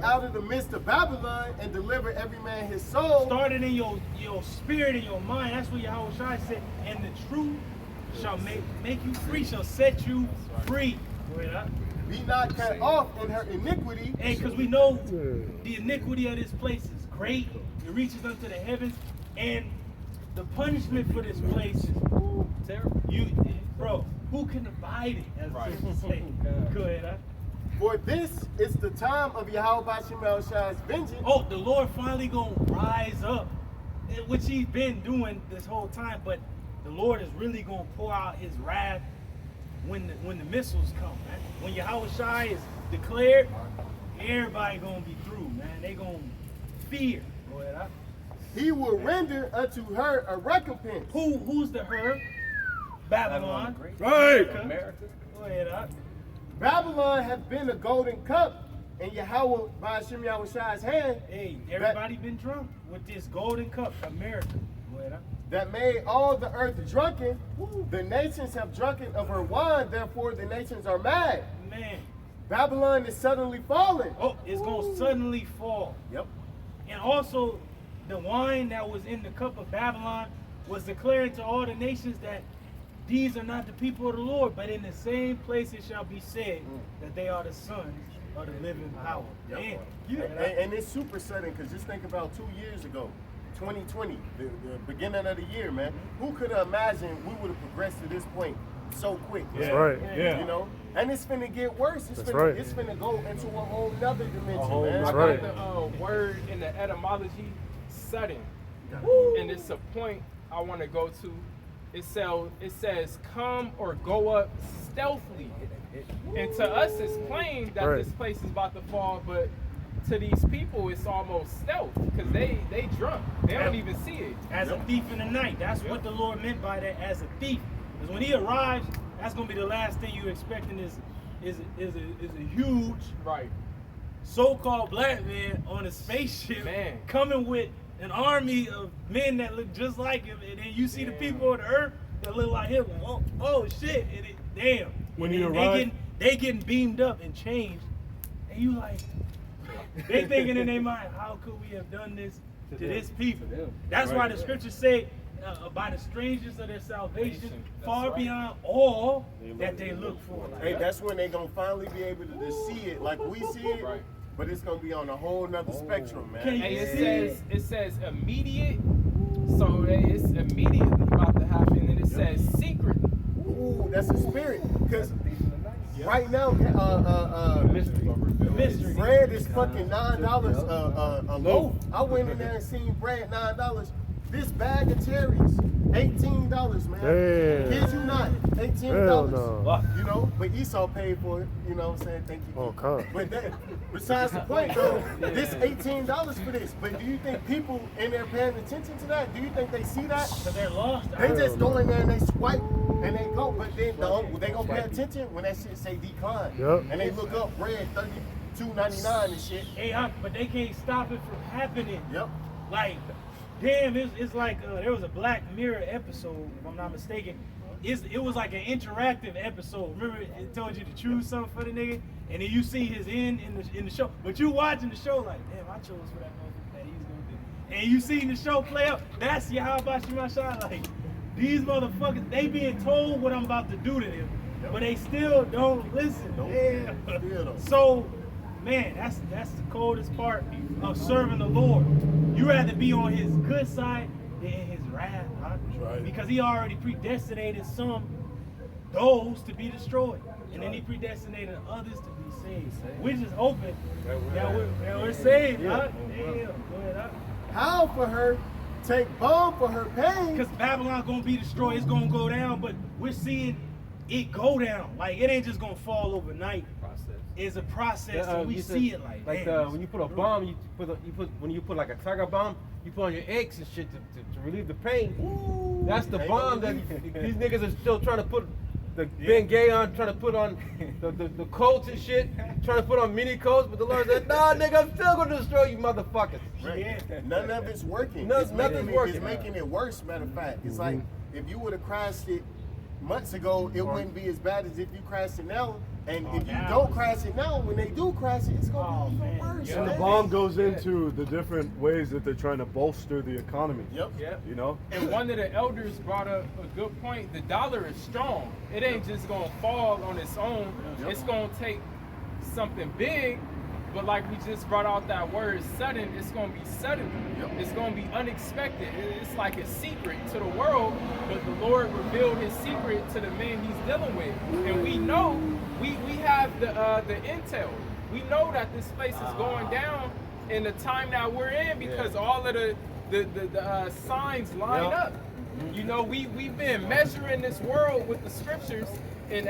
out of the midst of Babylon and deliver every man his soul. Started in your spirit and your mind. That's what Yahweh Shai said. And the truth shall make you free, shall set you free. Be not cut off in her iniquity. And because we know the iniquity of this place is great. It reaches unto the heavens. And the punishment for this place is terrible. Bro, who can abide it? As right. Say. Go ahead, huh? For this is the time of Yahweh Bashim Shai's vengeance. Oh, the Lord finally gonna rise up, which he's been doing this whole time, but the Lord is really gonna pour out his wrath when the missiles come, man. When Yahweh Shai is declared, everybody gonna be through, man. They gonna fear. Go ahead, huh? He will render unto her a recompense. Who's the her? Babylon. Right. America. Go ahead, huh? Babylon hath been a golden cup in Yahweh by Hashem Yahweh Shai's hand. Hey, everybody been drunk with this golden cup, America. Go ahead, huh? That made all the earth drunken. The nations have drunken of her wine, therefore the nations are mad. Man. Babylon is suddenly falling. Oh, it's gonna suddenly fall. Yep. And also, the wine that was in the cup of Babylon was declaring to all the nations that these are not the people of the Lord, but in the same place it shall be said that they are the sons of the living power. Yep. And it's super sudden, because just think about 2 years ago, 2020, the beginning of the year, man. Who could have imagined we would have progressed to this point so quick? That's right. Yeah. You know? And it's finna get worse. It's finna go into a whole nother dimension, man. That's I got the word in the etymology, sudden. And it's a point I want to go to. It says come or go up stealthily. And to us it's plain that this place is about to fall, but to these people it's almost stealth, because they drunk. They don't even see it. As a thief in the night. That's what the Lord meant by that, as a thief. Because when he arrives, that's gonna be the last thing you're expecting is a huge so-called black man on a spaceship coming with an army of men that look just like him, and then you see the people on the earth that look like him. Like, oh shit! And damn. When you arrive, they getting beamed up and changed, and you like, they thinking in their mind, how could we have done this to this people? That's why the scriptures say, by the strangers of their salvation, far beyond all that they look for. Hey, that's when they gonna finally be able to see it like we see it. But it's gonna be on a whole nother spectrum, man. And it says immediate, so it's immediately about to happen, and it says secret. Ooh, that's a spirit. Because right now, mystery. Bread is fucking $9 a loaf. I went in there and seen bread $9. This bag of cherries, $18, man. Damn. Kid you not, $18. No. You know, but Esau paid for it. You know what I'm saying? Thank you. Oh, come. But besides the point, though, this $18 for this. But do you think people in there paying attention to that? Do you think they see that? Because they're lost. They just go in there and they swipe and they go. But then they gonna pay attention when that shit say decline. Yep. And they look up bread $32.99 and shit. Hey, but they can't stop it from happening. Yep. Like, damn, it's like there was a Black Mirror episode, if I'm not mistaken. It was like an interactive episode. Remember, it told you to choose something for the nigga, and then you see his end in the show. But you watching the show like, damn, I chose for that motherfucker that he's gonna do. And you seen the show play out. That's Yahweh Shai. Like, these motherfuckers, they being told what I'm about to do to them, but they still don't listen. Damn. So, man, that's the coldest part of serving the Lord. You rather be on his good side than his wrath, huh? Right. Because he already predestinated those to be destroyed, and then he predestinated others to be saved. We're just hoping that we're saved, huh? Damn, go ahead, huh? How for her take bomb for her pain? Because Babylon gonna be destroyed, it's gonna go down, but we're seeing it go down. Like, it ain't just gonna fall overnight. It's a process, so we see it like when you put a bomb, when you put like a tiger bomb, you put on your eggs and shit to relieve the pain. Ooh, that's the bomb that these niggas are still trying to put the Ben Gay on, trying to put on the coats and shit, trying to put on mini coats, but the Lord said, nah, nigga, I'm still gonna destroy you motherfuckers. Right. None of it's working. Nothing's working. It's making it worse, matter of fact. It's like, if you would have crashed it months ago, it wouldn't be as bad as if you crashed it now. And if you don't crash it now, when they do crash it, it's gonna be even worse. And the man. bomb goes into the different ways that they're trying to bolster the economy. Yep. Yep. You know? And one of the elders brought up a good point. The dollar is strong. It ain't just gonna fall on its own. It's gonna take something big. But like we just brought out that word sudden, it's gonna be sudden. It's gonna be unexpected. It's like a secret to the world, but the Lord revealed his secret to the men he's dealing with. And we know, we have the intel. We know that this place is going down in the time that we're in because all of the signs line up. You know, we've been measuring this world with the scriptures, and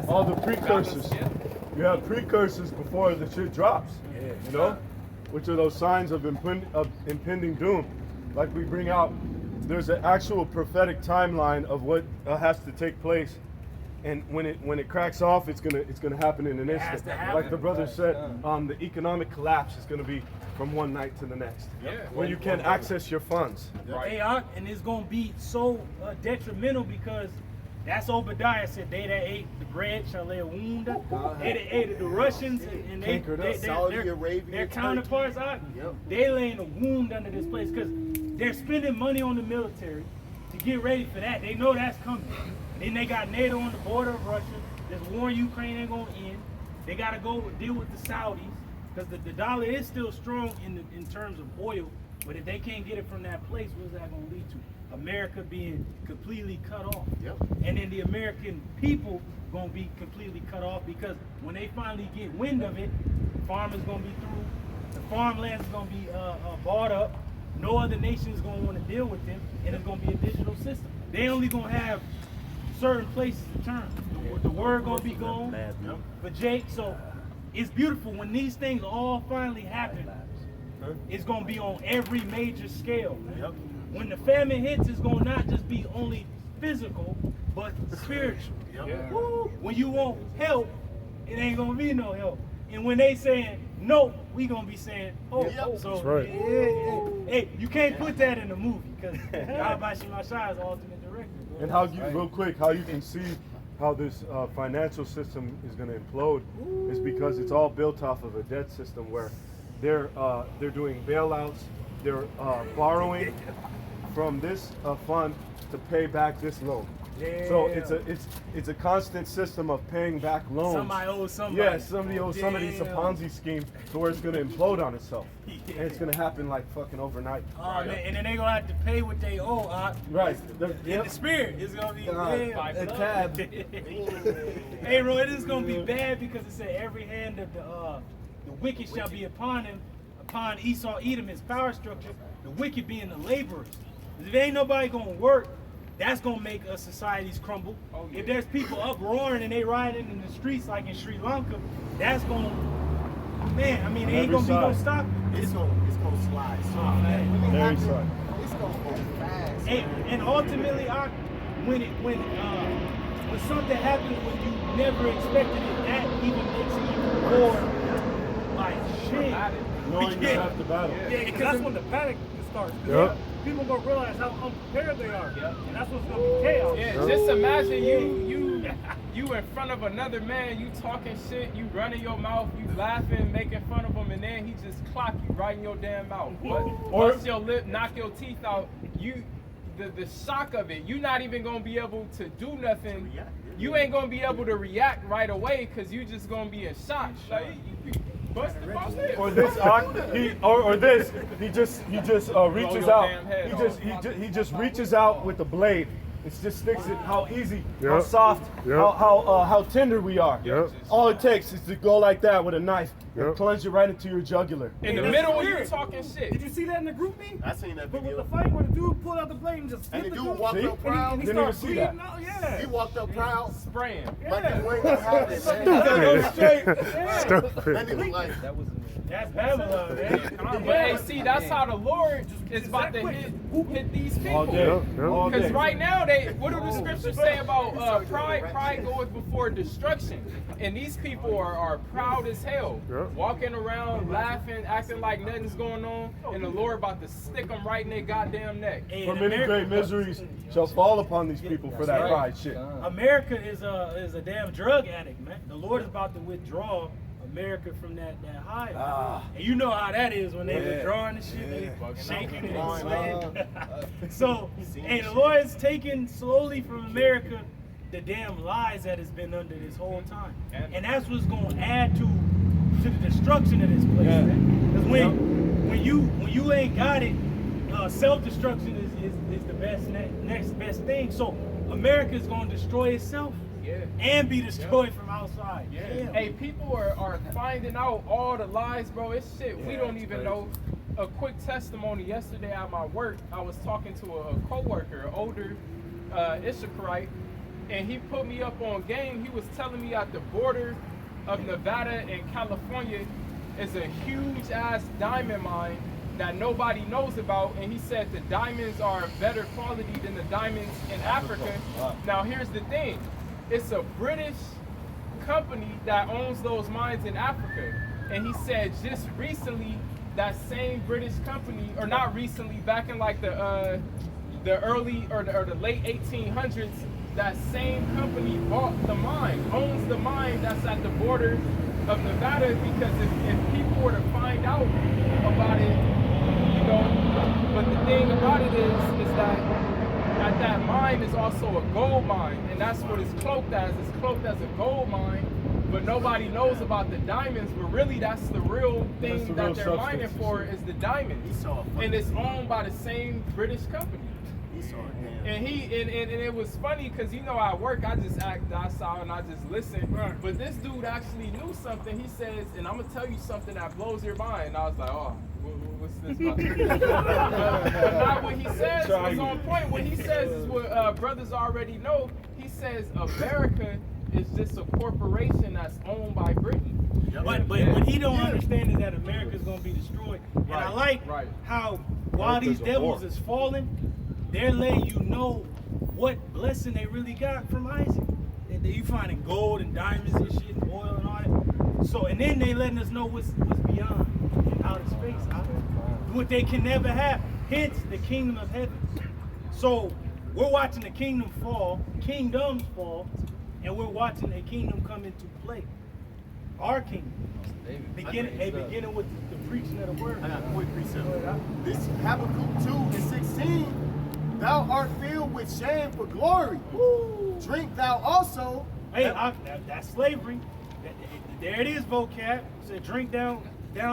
All the precursors. You have precursors before the shit drops. You know? Which are those signs of impending doom. Like we bring out, there's an actual prophetic timeline of what has to take place. And when it cracks off, it's gonna happen in an instant. Like the brother said, the economic collapse is gonna be from one night to the next. Where you can't access your funds. Hey, and it's gonna be so detrimental because that's Obadiah said they that ate the bread shall lay a wound. The Russians and their counterparts, they laying a wound under this place because they're spending money on the military to get ready for that. They know that's coming. Then they got NATO on the border of Russia. This war in Ukraine ain't gonna end. They gotta go deal with the Saudis because the dollar is still strong in terms of oil. But if they can't get it from that place, what's that gonna lead to? America being completely cut off. And then the American people gonna be completely cut off because when they finally get wind of it, farmers gonna be through. The farmland is gonna be bought up. No other nation is gonna want to deal with them, and it's gonna be a digital system. They only gonna have certain places to turn. The word gonna be gone for Jake. So it's beautiful when these things all finally happen. It's gonna be on every major scale. When the famine hits, it's gonna not just be only physical, but spiritual. Woo! When you want help, it ain't gonna be no help. And when they saying no, we gonna be saying oh. So That's right. hey, you can't put that in the movie because Yahabashi Mashai is the ultimate director. Bro. And how you, real quick, how you can see how this financial system is going to implode is because it's all built off of a debt system where they're doing bailouts, they're borrowing from this fund to pay back this loan. So it's a constant system of paying back loans. Somebody owes somebody. Yeah, somebody owes somebody. It's a Ponzi scheme to where it's going to implode on itself. And it's going to happen like fucking overnight. And then they going to have to pay what they owe. Right. In the spirit, it's going to be a tab. Hey, bro, it is going to be bad because it said every hand of the wicked shall be upon him, upon Esau, Edom, his power structure, the wicked being the laborers. If ain't nobody going to work, that's gonna make us societies crumble. If there's people uproaring and they riding in the streets like in Sri Lanka, that's gonna, man. I mean, they ain't gonna be no stop. It's gonna slide. So Very sorry. It's gonna go fast. And ultimately, when something happens when you never expected it, that even makes it even more like shit. Knowing you have to battle. Yeah, because that's when the panic starts. Yep. People gonna realize how unprepared they are, and that's what's gonna be chaos. Yeah, just imagine you in front of another man, you talking shit, you running your mouth, you laughing, making fun of him, and then he just clock you right in your damn mouth. Bust your lip, knock your teeth out. The shock of it, you're not even gonna be able to do nothing. You ain't gonna be able to react right away because you just gonna be in shock. Like, you bust the ball lip. Or this, he just reaches out. He just reaches out with the blade. It just sticks it. How easy, how soft, how tender we are. All it takes is to go like that with a knife and plunge it right into your jugular. In the middle of you talking shit. Did you see that in the group meeting? I seen that But with video. the fight where the dude pulled out the blade and just And hit the the dude dude, walked up proud. and he Didn't even started see that. bleeding out. Yeah. He walked up proud, Spraying. like he waiting to have it, man. Go straight. Then he was like, That's Babylon, man. But hey, see, that's how the Lord is about to hit these All people. day. All Because day. right now, what do the scriptures say about pride? Pride goeth before destruction. And these people are proud as hell. walking around, laughing, acting like nothing's going on, and the Lord about to stick them right in their goddamn neck. Hey, For in many America- great miseries shall fall upon these people for that right. pride shit. America is a damn drug addict, man. The Lord is about to withdraw America from that high. And you know how that is when they withdrawing the shit, they shaking it and sweating. So, hey, the Lord is taking slowly from America the damn lies that has been under this whole time. And that's what's gonna add to the destruction of this place, man. Because when you ain't got it, self-destruction is the next best thing. So America is gonna destroy itself. And be destroyed from outside. Hey, people are finding out all the lies, bro. It's shit we don't even know. A quick testimony yesterday at my work, I was talking to a coworker, an older Issacharite, and he put me up on game. He was telling me at the border of Nevada and California is a huge ass diamond mine that nobody knows about, and he said the diamonds are of better quality than the diamonds in Africa. Now here's the thing. It's a British company that owns those mines in Africa. And he said just recently, that same British company, or not recently, back in like the early or the late 1800s, that same company bought the mine, owns the mine that's at the border of Nevada, because if people were to find out about it, you know, but the thing about it is that that mine is also a gold mine, and that's what it's cloaked as. It's cloaked as a gold mine, but nobody knows about the diamonds. But really, that's the real thing the that real they're mining substance. for is the diamonds, and it's owned by the same British company. And it was funny because you know at work I just act docile and I just listen. But this dude actually knew something. He says, and I'm gonna tell you something that blows your mind. And I was like, oh. What's this about? But not what he says is on point. What he says is what brothers already know. He says America is just a corporation that's owned by Britain. But what he don't understand is that America is gonna be destroyed. And I like how while these devils is falling, they're letting you know what blessing they really got from Isaac. You finding gold and diamonds and shit and oil and all that. So and then they letting us know what's beyond. Outer space, what they can never have. Hence the kingdom of heaven. So we're watching the kingdoms fall, and we're watching a kingdom come into play. Our kingdom. Beginning with the preaching of the word. I got a quick precept. This Habakkuk 2:16. Thou art filled with shame for glory. Drink thou also. Hey, that's slavery. There it is, vocab. Said drink down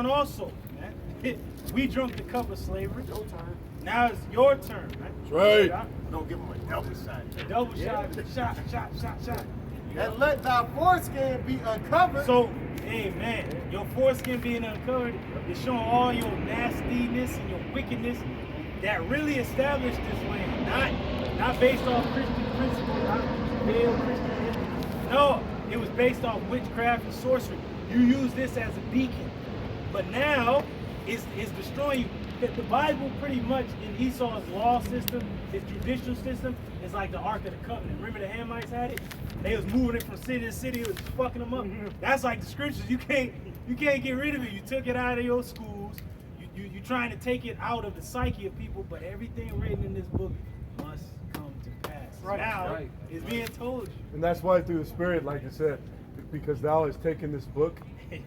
also, man. We drunk the cup of slavery. Your turn. Now it's your turn, man. That's right. Don't give him a double shot. Double shot. And let thy foreskin be uncovered. So, hey man, your foreskin being uncovered is showing all your nastiness and your wickedness that really established this land. Not based off Christian principles, not Judeo-Christian history. No, it was based off witchcraft and sorcery. You use this as a beacon. But now, it's destroying you. The Bible pretty much in Esau's law system, his judicial system, is like the Ark of the Covenant. Remember the Hamites had it? They was moving it from city to city, it was fucking them up. That's like the scriptures. You can't get rid of it. You took it out of your schools. You trying to take it out of the psyche of people, but everything written in this book must come to pass. Now it's being told you. And that's why through the Spirit, like I said, because thou has taken this book,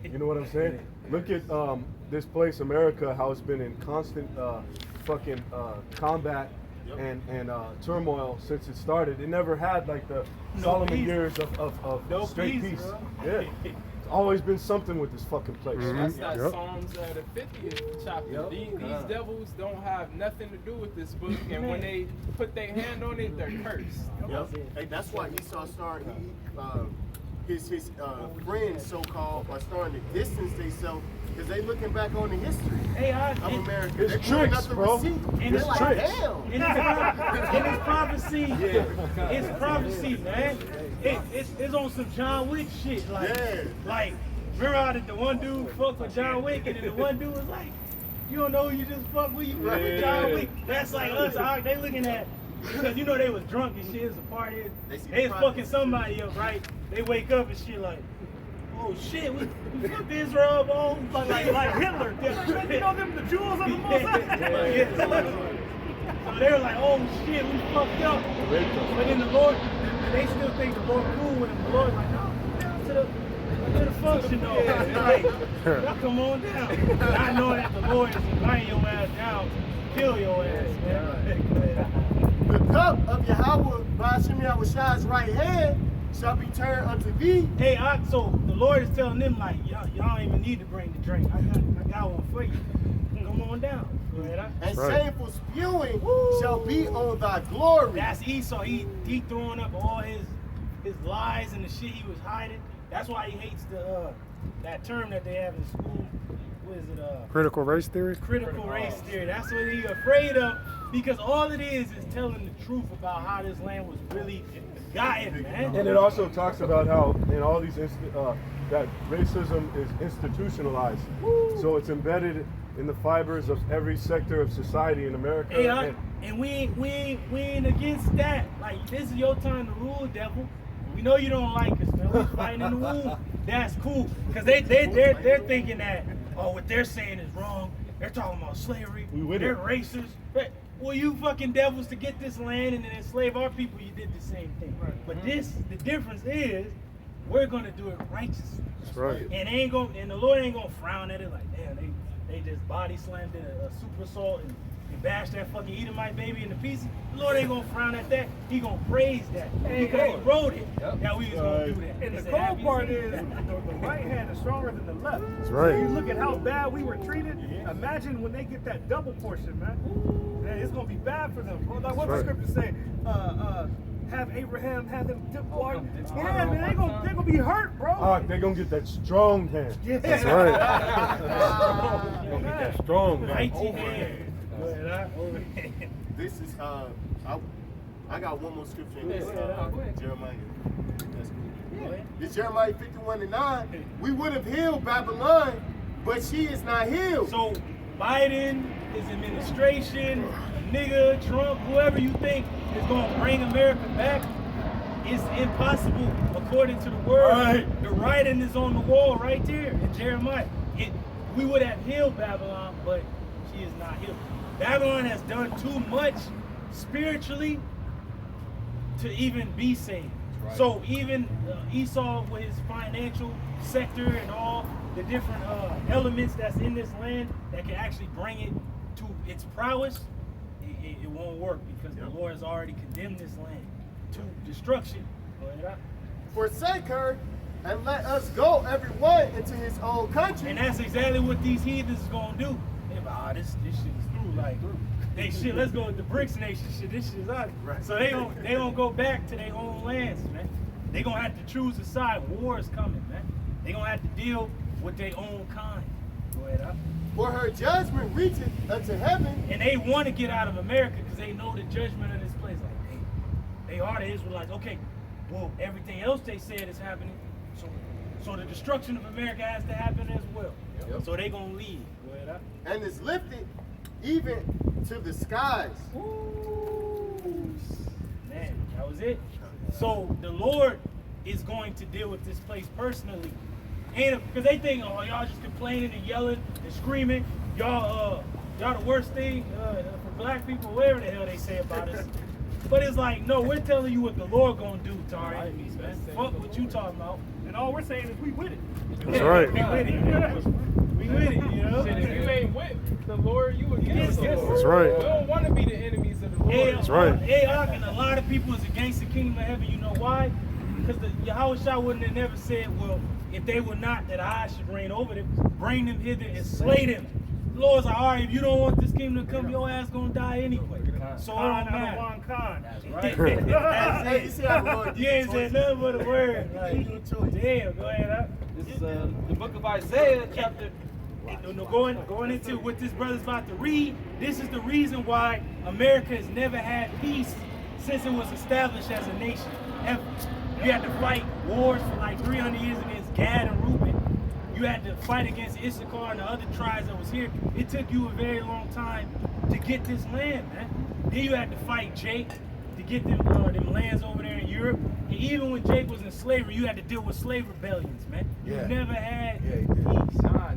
you know what I'm saying? Look at this place, America, how it's been in constant fucking combat and turmoil since it started. It never had like the Solomon peace. years of No straight peace, peace. bro. Yeah. It's always been something with this fucking place. That's that Psalms the 50th chapter. These devils don't have nothing to do with this book, and when they put their hand on it, they're cursed. Hey, that's why Esau started. His friends, so-called, are starting to distance themselves because they looking back on the history of America. It's They're pulling tricks, up the bro. receipt. And They're it's like, tricks. damn. In his prophecy, it's prophecy, man. It's on some John Wick shit. Like remember how the one dude fucked with John Wick, and then the one dude was like, "You don't know who you just fucked with, you fuck with John Wick." That's like us. They looking at because you know they was drunk and shit. It's a party. They was fucking somebody up, right? They wake up and shit like, oh oh shit, we fucked Israel, bro. Like Hitler. You know them, the jewels of the Most High. So they were like, oh shit, we fucked up. But then the Lord, they still think the Lord cool with them. The Lord's like, no, down to the function though. Like, y'all come on down. Not knowing that the Lord is inviting your ass down to kill your ass, man. The cup of Yahweh Ba'ashim Yahweh's right hand shall be turned unto thee. Hey, so the Lord is telling them like, y'all don't even need to bring the drink. I got one for you. Come on down. Go ahead. And shameful spewing shall be on thy glory. That's Esau. He throwing up all his lies and the shit he was hiding. That's why he hates the that term that they have in school. What is it? Critical race theory? Critical race theory. That's what he's afraid of, because all it is telling the truth about how this land was really gotten, man. And it also talks about how in all these that racism is institutionalized. So it's embedded in the fibers of every sector of society in America. Hey, and we ain't against that. Like, this is your time to rule, devil. We know you don't like us, man. We're fighting in the womb. That's cool, because they're thinking that, oh, what they're saying is wrong. They're talking about slavery. They're racist. Well, you fucking devils, to get this land and then enslave our people, you did the same thing. But the difference is, we're gonna do it righteously. That's right. And the Lord ain't gonna frown at it like, damn, they just body slammed a super assault and bashed that fucking Edomite baby into pieces. The Lord ain't gonna frown at that. He gonna praise that. Because he wrote it that we was gonna do that. And the cold part is the right hand is stronger than the left. That's right. So you look at how bad we were treated. Imagine when they get that double portion, man. Man, it's gonna be bad for them. Like, what's the scripture say? Have Abraham have them dip water. Yeah, man, they're gonna be hurt, bro. They're gonna get that strong hand. Yeah. That's right. Gonna get that strong, man. Mighty hand. This is I got one more scripture in this Jeremiah. That's cool. This Jeremiah 51:9. We would have healed Babylon, but she is not healed. So Biden, his administration, nigga, Trump, whoever you think is gonna bring America back, it's impossible according to the word. Right. The writing is on the wall right there in Jeremiah. We would have healed Babylon, but she is not healed. Babylon has done too much spiritually to even be saved. Right. So even Esau with his financial sector and all the different elements that's in this land that can actually bring it to its prowess, it won't work, because the Lord has already condemned this land to destruction. Forsake her and let us go, everyone, into his own country. And that's exactly what these heathens is gonna do. They're like, this shit is through. Like, let's go with the BRICS nation shit. This shit is out. Right. So they gonna go back to their own lands, man. They gonna have to choose a side. War is coming, man. They gonna have to deal with their own kind. Go ahead, up. For her judgment reacheth unto heaven. And they want to get out of America because they know the judgment of this place. Like, hey, they are the Israelites. Okay, well, everything else they said is happening. So the destruction of America has to happen as well. Yep. So they gonna leave. Go ahead, up. And is lifted even to the skies. Ooh, man, that was it. So the Lord is going to deal with this place personally. And because they think, oh, y'all just complaining and yelling and screaming, y'all the worst thing for black people, whatever the hell they say about us. But it's like, no, we're telling you what the Lord gonna do to our enemies, man. Fuck what you talking about. And all we're saying is we with it. That's right. We with it. We with it, you know? Shit, if you ain't with the Lord, you against the Lord. That's right. We don't want to be the enemies of the Lord. That's right. And a lot of people is against the kingdom of heaven. You know why? Because the Yahushua wouldn't have never said, well, if they were not, that I should reign over them, bring them hither and slay them. The Lord's like, all right, if you don't want this kingdom to come, your ass gonna die anyway. So it don't matter. That's right. Hey, you see how the Lord You ain't said nothing but a word. Like, damn, go ahead, up. This is the book of Isaiah, chapter. Going into what this brother's about to read, this is the reason why America has never had peace since it was established as a nation, ever. You had to fight wars for like 300 years against Gad and Reuben. You had to fight against Issachar and the other tribes that was here. It took you a very long time to get this land, man. Then you had to fight Jake to get them lands over there in Europe. And even when Jake was in slavery, you had to deal with slave rebellions, man. You Yeah. never had Yeah, he did. peace. Nah,